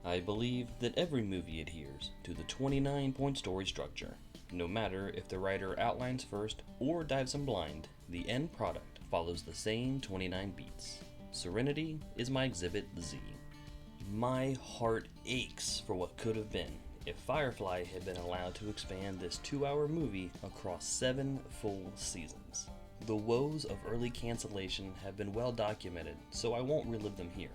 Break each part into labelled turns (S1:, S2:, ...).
S1: I believe that every movie adheres to the 29-point story structure. No matter if the writer outlines first or dives in blind, the end product follows the same 29 beats. Serenity is my Exhibit Z. My heart aches for what could have been if Firefly had been allowed to expand this 2-hour movie across 7 full seasons. The woes of early cancellation have been well documented, so I won't relive them here.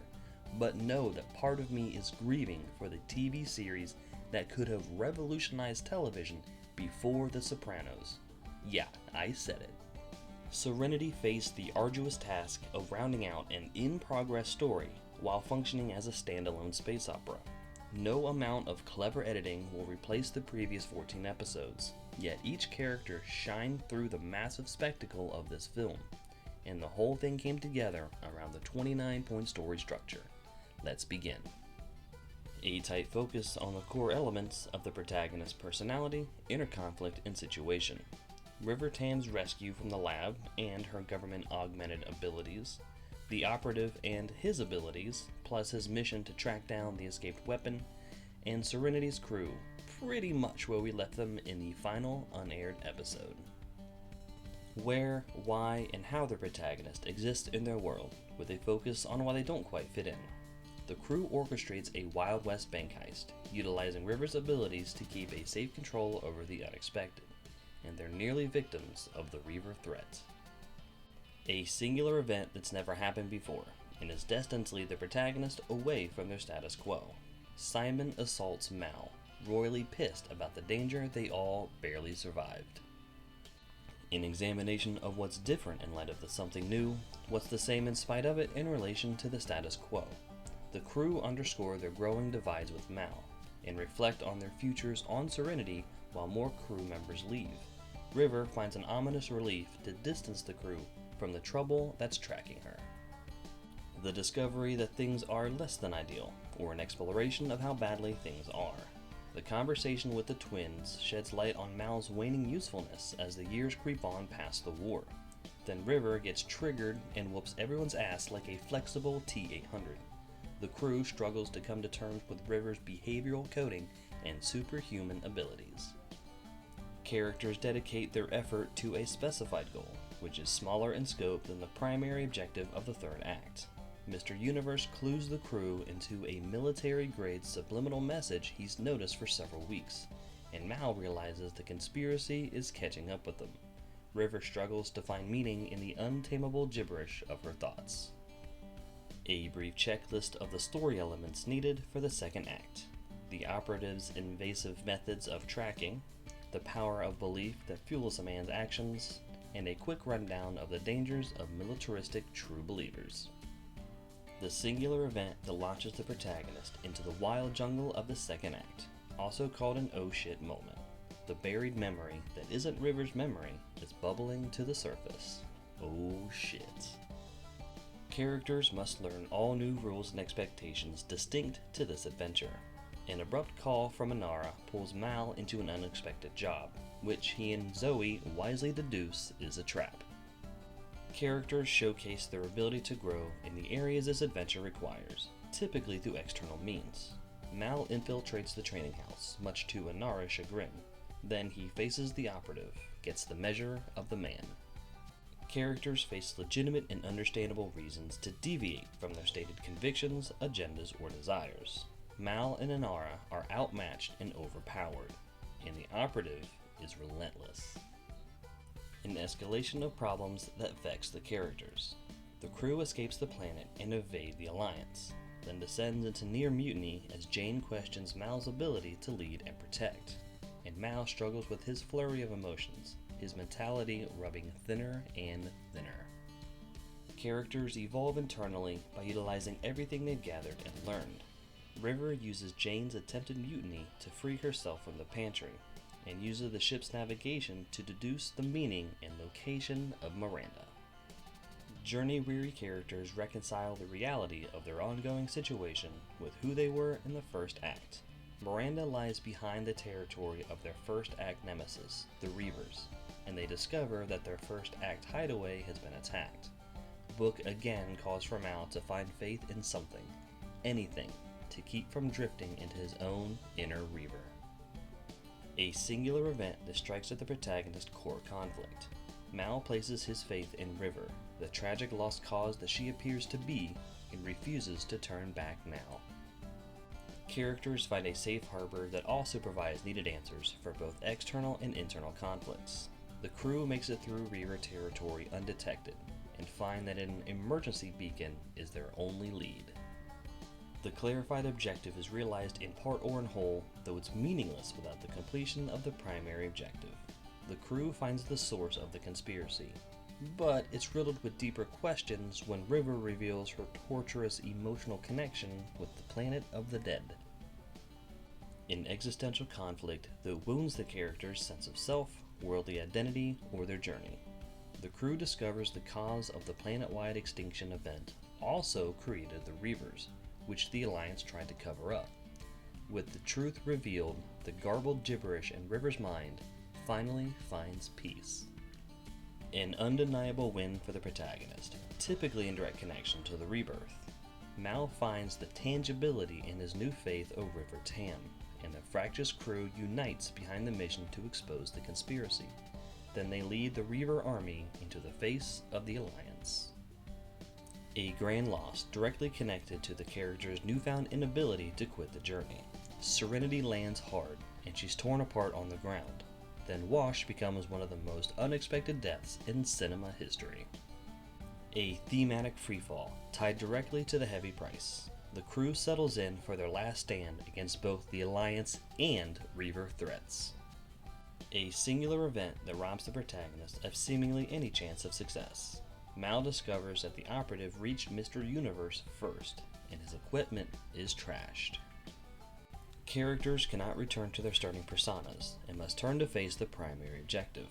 S1: But know that part of me is grieving for the TV series that could have revolutionized television before The Sopranos. Yeah, I said it. Serenity faced the arduous task of rounding out an in-progress story while functioning as a standalone space opera. No amount of clever editing will replace the previous 14 episodes, yet each character shined through the massive spectacle of this film, and the whole thing came together around the 29-point story structure. Let's begin. A tight focus on the core elements of the protagonist's personality, inner conflict, and situation. River Tan's rescue from the lab and her government-augmented abilities, the operative and his abilities, plus his mission to track down the escaped weapon, and Serenity's crew, pretty much where we left them in the final unaired episode. Where, why, and how the protagonist exists in their world, with a focus on why they don't quite fit in. The crew orchestrates a Wild West bank heist, utilizing River's abilities to keep a safe control over the unexpected, and they're nearly victims of the Reaver threat. A singular event that's never happened before, and is destined to lead the protagonist away from their status quo. Simon assaults Mal, royally pissed about the danger they all barely survived. An examination of what's different in light of the something new, what's the same in spite of it in relation to the status quo. The crew underscore their growing divides with Mal, and reflect on their futures on Serenity while more crew members leave. River finds an ominous relief to distance the crew from the trouble that's tracking her. The discovery that things are less than ideal, or an exploration of how badly things are. The conversation with the twins sheds light on Mal's waning usefulness as the years creep on past the war. Then River gets triggered and whoops everyone's ass like a flexible T-800. The crew struggles to come to terms with River's behavioral coding and superhuman abilities. Characters dedicate their effort to a specified goal, which is smaller in scope than the primary objective of the third act. Mr. Universe clues the crew into a military-grade subliminal message he's noticed for several weeks, and Mal realizes the conspiracy is catching up with them. River struggles to find meaning in the untamable gibberish of her thoughts. A brief checklist of the story elements needed for the second act. The operative's invasive methods of tracking, the power of belief that fuels a man's actions, and a quick rundown of the dangers of militaristic true believers. The singular event that launches the protagonist into the wild jungle of the second act, also called an oh shit moment. The buried memory that isn't River's memory is bubbling to the surface. Oh shit. Characters must learn all new rules and expectations distinct to this adventure. An abrupt call from Inara pulls Mal into an unexpected job, which he and Zoe wisely deduce is a trap. Characters showcase their ability to grow in the areas this adventure requires, typically through external means. Mal infiltrates the training house, much to Inara's chagrin. Then he faces the operative, gets the measure of the man. Characters face legitimate and understandable reasons to deviate from their stated convictions, agendas, or desires. Mal and Inara are outmatched and overpowered, and the operative is relentless. An escalation of problems that vex the characters. The crew escapes the planet and evade the Alliance, then descends into near mutiny as Jane questions Mal's ability to lead and protect, and Mal struggles with his flurry of emotions, his mentality rubbing thinner and thinner. Characters evolve internally by utilizing everything they've gathered and learned. River uses Jane's attempted mutiny to free herself from the pantry, and uses the ship's navigation to deduce the meaning and location of Miranda. Journey-weary characters reconcile the reality of their ongoing situation with who they were in the first act. Miranda lies behind the territory of their first act nemesis, the Reavers, and they discover that their first act hideaway has been attacked. Book again calls for Mal to find faith in something, anything, to keep from drifting into his own inner Reaver. A singular event that strikes at the protagonist's core conflict. Mal places his faith in River, the tragic lost cause that she appears to be, and refuses to turn back now. Characters find a safe harbor that also provides needed answers for both external and internal conflicts. The crew makes it through Reaver territory undetected, and find that an emergency beacon is their only lead. The clarified objective is realized in part or in whole, though it's meaningless without the completion of the primary objective. The crew finds the source of the conspiracy, but it's riddled with deeper questions when River reveals her torturous emotional connection with the planet of the dead. An existential conflict that wounds the character's sense of self, worldly identity, or their journey. The crew discovers the cause of the planet-wide extinction event also created the Reavers, which the Alliance tried to cover up. With the truth revealed, the garbled gibberish in River's mind finally finds peace. An undeniable win for the protagonist, typically in direct connection to the rebirth. Mal finds the tangibility in his new faith of River Tam, and the fractious crew unites behind the mission to expose the conspiracy. Then they lead the Reaver army into the face of the Alliance. A grand loss directly connected to the character's newfound inability to quit the journey. Serenity lands hard, and she's torn apart on the ground. Then Wash becomes one of the most unexpected deaths in cinema history. A thematic freefall tied directly to the heavy price. The crew settles in for their last stand against both the Alliance and Reaver threats. A singular event that robs the protagonist of seemingly any chance of success. Mal discovers that the operative reached Mr. Universe first, and his equipment is trashed. Characters cannot return to their starting personas, and must turn to face the primary objective.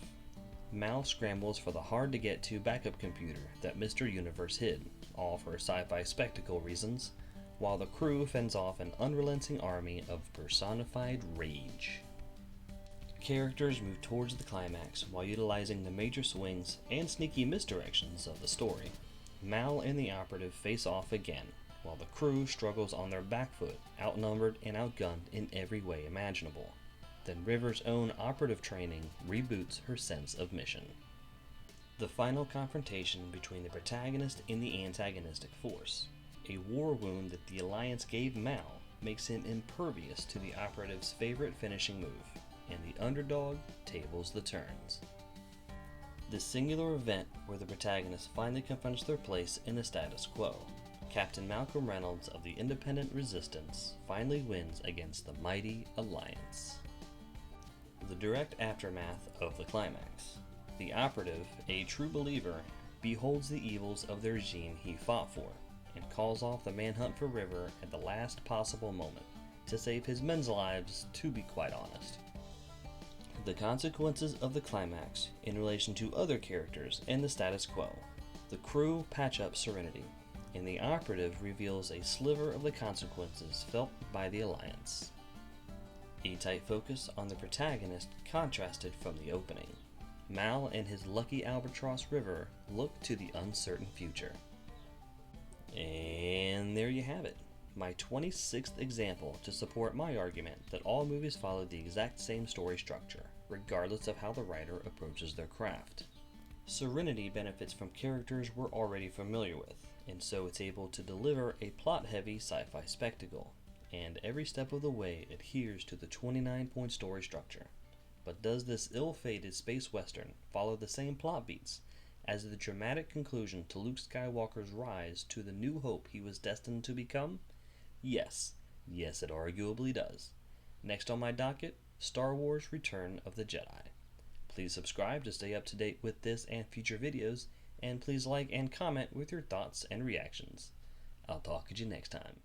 S1: Mal scrambles for the hard-to-get-to backup computer that Mr. Universe hid, all for sci-fi spectacle reasons, while the crew fends off an unrelenting army of personified rage. Characters move towards the climax while utilizing the major swings and sneaky misdirections of the story. Mal and the operative face off again, while the crew struggles on their back foot, outnumbered and outgunned in every way imaginable. Then River's own operative training reboots her sense of mission. The final confrontation between the protagonist and the antagonistic force. A war wound that the Alliance gave Mal makes him impervious to the operative's favorite finishing move, and the underdog tables the turns. The singular event where the protagonist finally confronts their place in the status quo. Captain Malcolm Reynolds of the Independent Resistance finally wins against the mighty Alliance. The direct aftermath of the climax. The operative, a true believer, beholds the evils of the regime he fought for, and calls off the manhunt for River at the last possible moment, to save his men's lives, to be quite honest. The consequences of the climax in relation to other characters and the status quo. The crew patch up Serenity, and the operative reveals a sliver of the consequences felt by the Alliance. A tight focus on the protagonist contrasted from the opening. Mal and his lucky albatross River look to the uncertain future. And there you have it, my 26th example to support my argument that all movies follow the exact same story structure, regardless of how the writer approaches their craft. Serenity benefits from characters we're already familiar with, and so it's able to deliver a plot-heavy sci-fi spectacle, and every step of the way adheres to the 29-point story structure. But does this ill-fated space western follow the same plot beats as the dramatic conclusion to Luke Skywalker's rise to the new hope he was destined to become? Yes, it arguably does. Next on my docket, Star Wars Return of the Jedi. Please subscribe to stay up to date with this and future videos, and please like and comment with your thoughts and reactions. I'll talk to you next time.